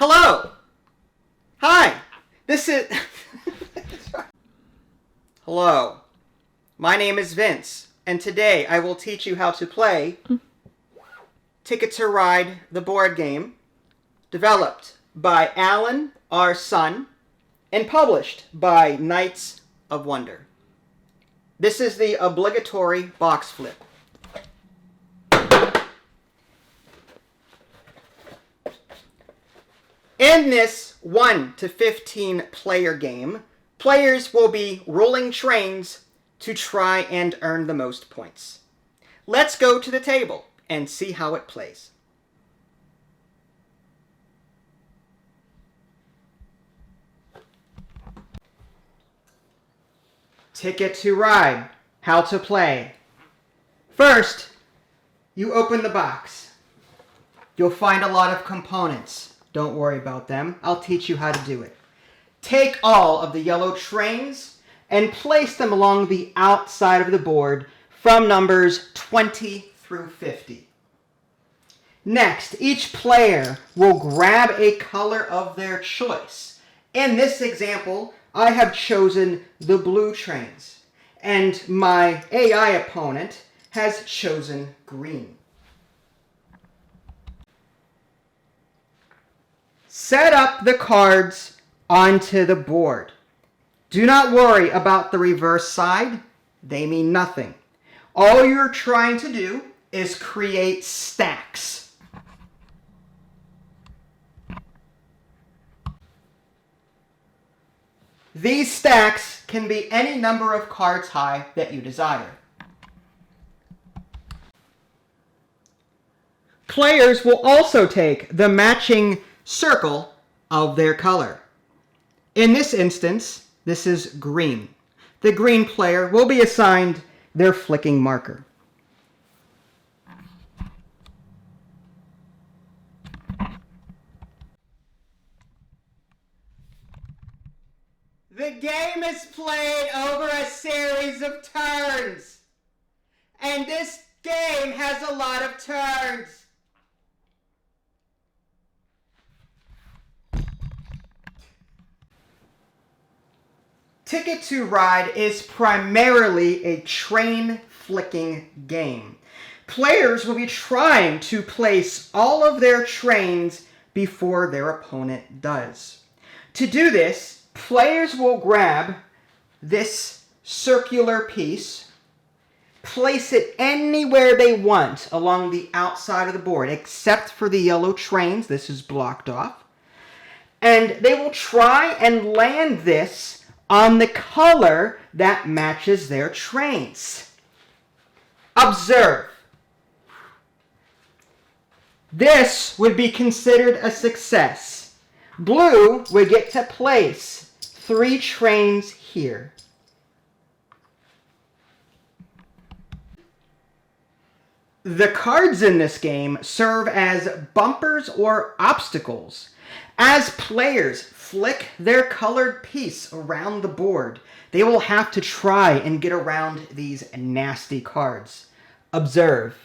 Hello! Hi! This is... Hello. My name is Vince, and today I will teach you how to play Ticket to Ride, the board game, developed by Alan R. Sun, and published by Knights of Wonder. This is the obligatory box flip. In this 1 to 15 player game, players will be rolling trains to try and earn the most points. Let's go to the table and see how it plays. Ticket to Ride, how to play. First, you open the box. You'll find a lot of components. Don't worry about them. I'll teach you how to do it. Take all of the yellow trains and place them along the outside of the board from numbers 20 through 50. Next, each player will grab a color of their choice. In this example, I have chosen the blue trains, and my AI opponent has chosen green. Set up the cards onto the board. Do not worry about the reverse side. They mean nothing. All you're trying to do is create stacks. These stacks can be any number of cards high that you desire. Players will also take the matching circle of their color. In this instance, this is green. The green player will be assigned their flicking marker. The game is played over a series of turns, and this game has a lot of turns. Ticket to Ride is primarily a train flicking game. Players will be trying to place all of their trains before their opponent does. To do this, players will grab this circular piece, place it anywhere they want along the outside of the board, except for the yellow trains. This is blocked off. And they will try and land this on the color that matches their trains. Observe. This would be considered a success. Blue would get to place 3 trains here. The cards in this game serve as bumpers or obstacles. As players flick their colored piece around the board, they will have to try and get around these nasty cards. Observe.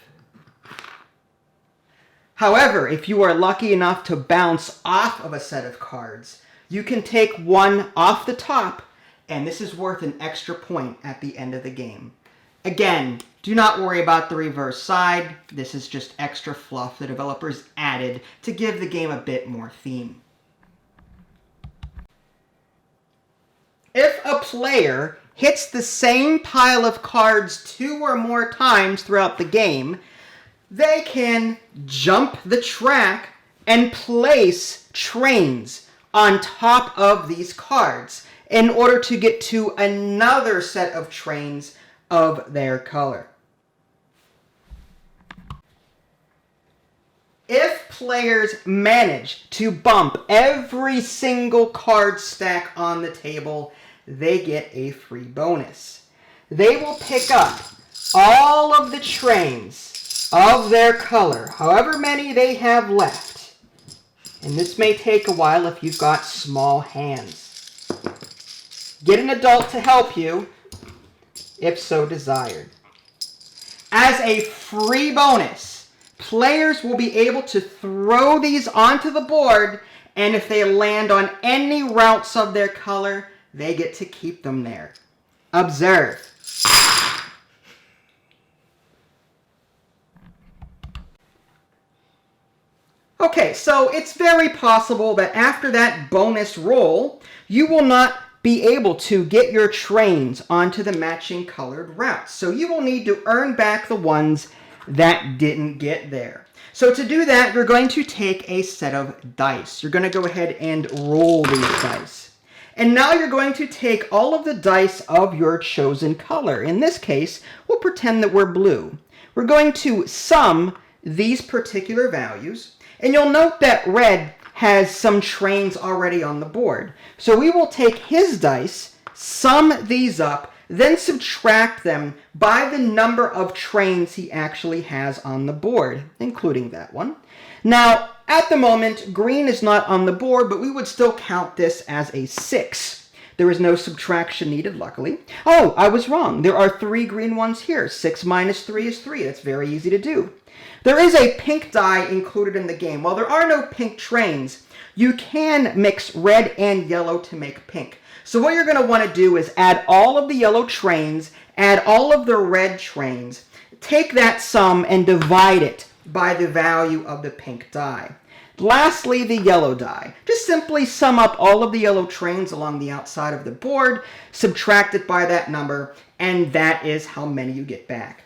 However, if you are lucky enough to bounce off of a set of cards, you can take one off the top, and this is worth an extra point at the end of the game. Again, do not worry about the reverse side. This is just extra fluff the developers added to give the game a bit more theme. If a player hits the same pile of cards 2 or more times throughout the game, they can jump the track and place trains on top of these cards in order to get to another set of trains of their color. If players manage to bump every single card stack on the table, they get a free bonus. They will pick up all of the trains of their color, however many they have left. And this may take a while if you've got small hands. Get an adult to help you, if so desired. As a free bonus, players will be able to throw these onto the board And if they land on any routes of their color, they get to keep them there. Observe. Okay, so it's very possible that after that bonus roll, you will not be able to get your trains onto the matching colored routes. So you will need to earn back the ones that didn't get there. So to do that, you're going to take a set of dice. You're going to go ahead and roll these dice. And now you're going to take all of the dice of your chosen color. In this case, we'll pretend that we're blue. We're going to sum these particular values. And you'll note that red has some trains already on the board. So we will take his dice, sum these up, then subtract them by the number of trains he actually has on the board, including that one. Now, at the moment, green is not on the board, but we would still count this as a 6. There is no subtraction needed, luckily. Oh, I was wrong. There are 3 green ones here. 6 minus 3 is 3. That's very easy to do. There is a pink die included in the game. While there are no pink trains, you can mix red and yellow to make pink. So what you're going to want to do is add all of the yellow trains, add all of the red trains, take that sum and divide it by the value of the pink die. Lastly, the yellow die. Just simply sum up all of the yellow trains along the outside of the board, subtract it by that number, and that is how many you get back.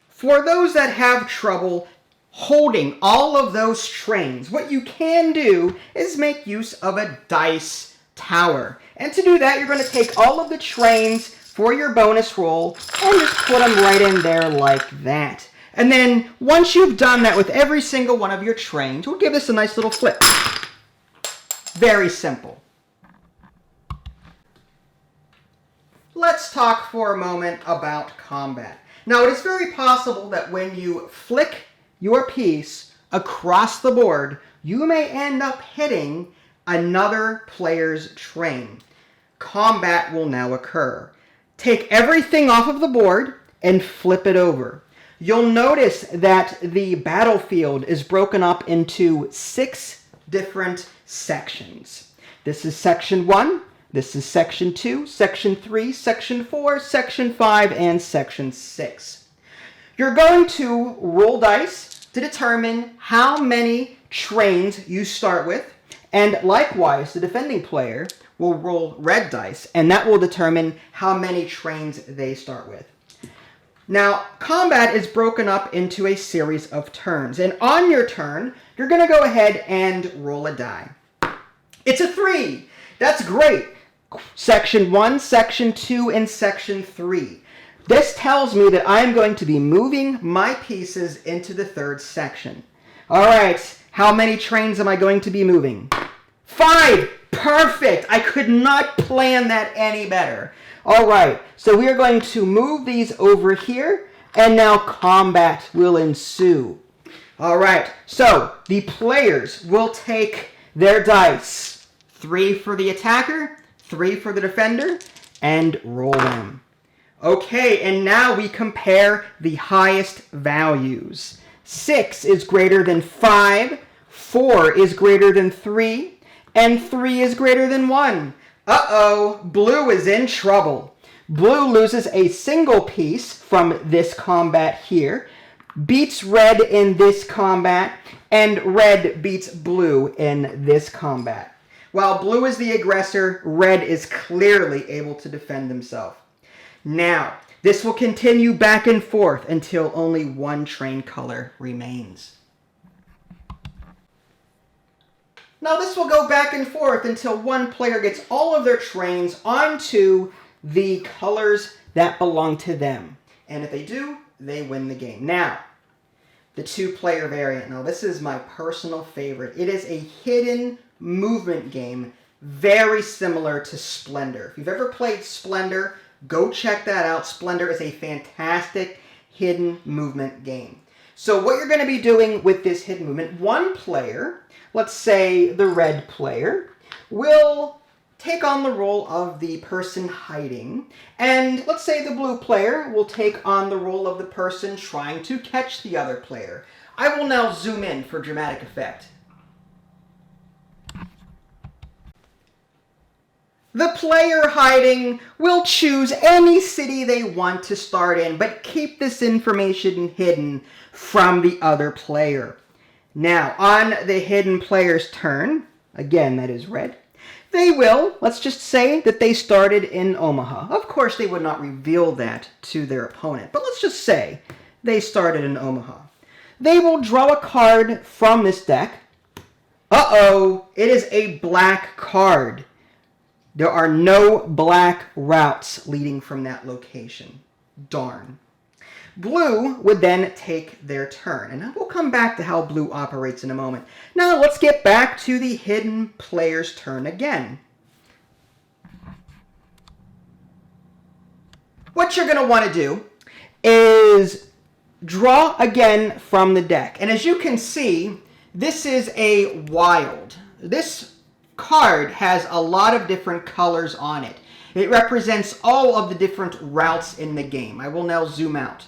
For those that have trouble holding all of those trains, what you can do is make use of a dice tower. And to do that, you're going to take all of the trains for your bonus roll and just put them right in there like that. And then once you've done that with every single one of your trains, we'll give this a nice little flip. Very simple. Let's talk for a moment about combat. Now, it is very possible that when you flick your piece across the board, you may end up hitting another player's train. Combat will now occur. Take everything off of the board and flip it over. You'll notice that the battlefield is broken up into 6 different sections. This is section 1. This is section 2, section 3, section 4, section 5, and section 6. You're going to roll dice to determine how many trains you start with, and likewise, the defending player will roll red dice, and that will determine how many trains they start with. Now, combat is broken up into a series of turns, and on your turn, you're going to go ahead and roll a die. It's a 3. That's great. Section 1, Section 2, and Section 3. This tells me that I'm going to be moving my pieces into the 3rd section. All right, how many trains am I going to be moving? 5! Perfect! I could not plan that any better. All right, so we are going to move these over here, and now combat will ensue. All right, so the players will take their dice. 3 for the attacker, 3 for the defender, and roll them. Okay, and now we compare the highest values. 6 is greater than 5, 4 is greater than 3, and 3 is greater than 1. Uh-oh, blue is in trouble. Blue loses a single piece from this combat here, beats red in this combat, and red beats blue in this combat. While blue is the aggressor, red is clearly able to defend himself. Now, this will continue back and forth until only one train color remains. Now, this will go back and forth until one player gets all of their trains onto the colors that belong to them. And if they do, they win the game. Now, the 2-player variant. Now, this is my personal favorite. It is a hidden movement game, very similar to Splendor. If you've ever played Splendor, go check that out. Splendor is a fantastic hidden movement game. So what you're going to be doing with this hidden movement, one player, let's say the red player, will take on the role of the person hiding, and let's say the blue player will take on the role of the person trying to catch the other player. I will now zoom in for dramatic effect. The player hiding will choose any city they want to start in, but keep this information hidden from the other player. Now, on the hidden player's turn, again, that is red, they will, let's just say that they started in Omaha. Of course, they would not reveal that to their opponent, but let's just say they started in Omaha. They will draw a card from this deck. Uh-oh, it is a black card. There are no black routes leading from that location. Darn. Blue would then take their turn, and we'll come back to how blue operates in a moment. Now let's get back to the hidden player's turn again. What you're going to want to do is draw again from the deck. And as you can see, this is a wild. This card has a lot of different colors on it. It represents all of the different routes in the game. I will now zoom out.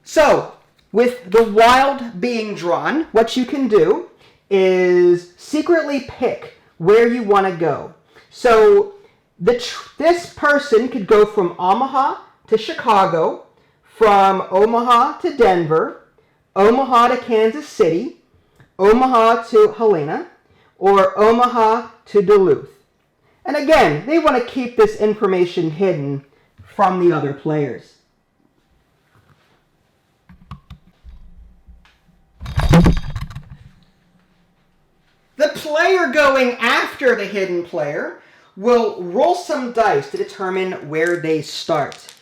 So, with the wild being drawn, what you can do is secretly pick where you want to go. So, this person could go from Omaha to Chicago, from Omaha to Denver, Omaha to Kansas City, Omaha to Helena, or Omaha to Duluth. And again, they want to keep this information hidden from the other players. The player going after the hidden player will roll some dice to determine where they start.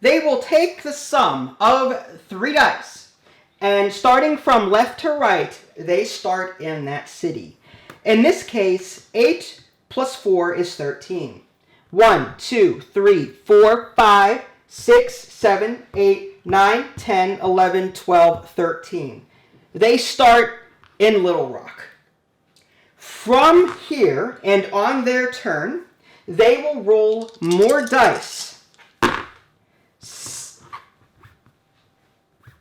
They will take the sum of 3 dice. And starting from left to right, they start in that city. In this case, 8 plus 4 is 13. 1, 2, 3, 4, 5, 6, 7, 8, 9, 10, 11, 12, 13. They start in Little Rock. From here, and on their turn, they will roll more dice.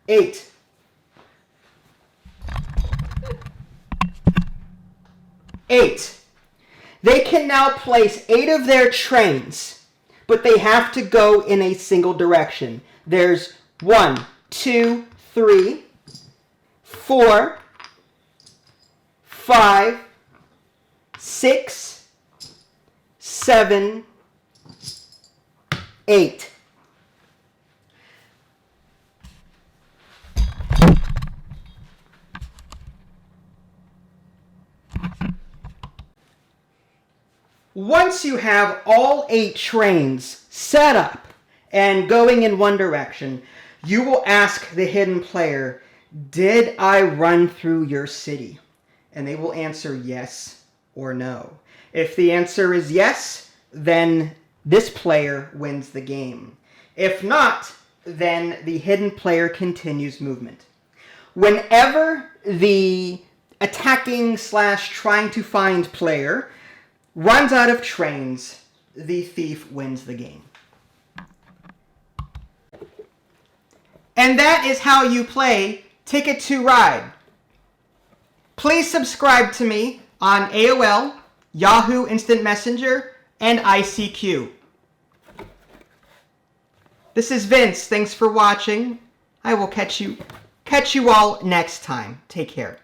8. 8. They can now place 8 of their trains, but they have to go in a single direction. There's 1, 2, 3, 4, 5, 6, 7, 8. Once you have all 8 trains set up and going in one direction, you will ask the hidden player, "Did I run through your city?" And they will answer yes or no. If the answer is yes, then this player wins the game. If not, then the hidden player continues movement. Whenever the attacking / trying to find player runs out of trains, the thief wins the game. And that is how you play Ticket to Ride. Please subscribe to me on AOL, Yahoo Instant Messenger, and ICQ. This is Vince. Thanks for watching. I will catch you all next time. Take care.